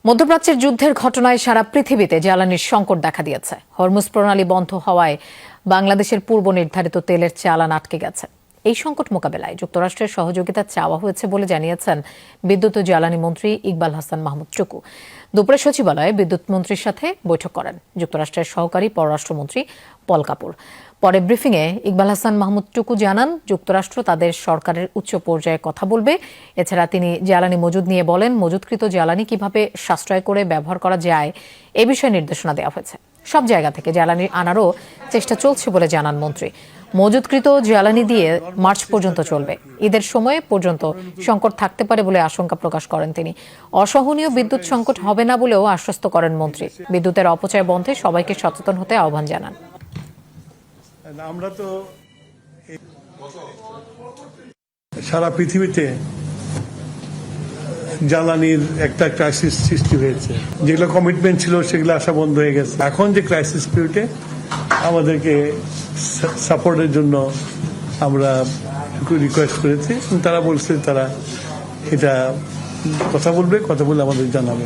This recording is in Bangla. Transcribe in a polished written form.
মধ্যপ্রাচ্যের যুদ্ধের ঘটনায় সারা পৃথিবীতে জ্বালানির সংকট দেখা দিয়েছে। হরমুজ প্রণালী বন্ধ হওয়ায় বাংলাদেশের পূর্ব নির্ধারিত তেলের চালান আটকে গেছে। এই সংকট মোকাবেলায় যুক্তরাষ্ট্রের সহযোগিতা চাওয়া হয়েছে বলে জানিয়েছেন বিদ্যুৎ ও জ্বালানি মন্ত্রী ইকবাল হাসান মাহমুদ টুকু। দুপুরে সচিবালয়ে বিদ্যুৎ মন্ত্রীর সাথে বৈঠক করেন যুক্তরাষ্ট্রের সহকারী পররাষ্ট্রমন্ত্রী পল কাপুর। পরে ব্রিফিংয়ে ইকবাল হাসান মাহমুদ টুকু জানান, যুক্তরাষ্ট্র তাদের সরকারের উচ্চ পর্যায়ে কথা বলবে। এছাড়া তিনি জ্বালানি মজুদ নিয়ে বলেন, মজুদকৃত জ্বালানি কিভাবে সাশ্রয় করে ব্যবহার করা যায় এ বিষয়ে নির্দেশনা দেওয়া হয়েছে। সব জায়গা থেকে জ্বালানি আনারও চেষ্টা চলছে বলে জানান মন্ত্রী। মজুদকৃত জ্বালানি দিয়ে মার্চ পর্যন্ত চলবে। ঈদের সময় পর্যন্ত সংকট থাকতে পারে বলে আশঙ্কা প্রকাশ করেন তিনি। অসহনীয় বিদ্যুৎ সংকট হবে না বলেও আশ্বস্ত করেন মন্ত্রী। বিদ্যুতের অপচয় বন্ধে সবাইকে সচেতন হতে আহ্বান জানান। আমরা তো সারা পৃথিবীতে জ্বালানির একটা ক্রাইসিস সৃষ্টি হয়েছে। যেগুলো কমিটমেন্ট ছিল সেগুলো আসা বন্ধ হয়ে গেছে। এখন যে ক্রাইসিস পিরিয়ডে আমাদেরকে সাপোর্টের জন্য আমরা রিকোয়েস্ট করেছি। তারা বলছে তারা এটা কথা বলে আমাদের জানাবে।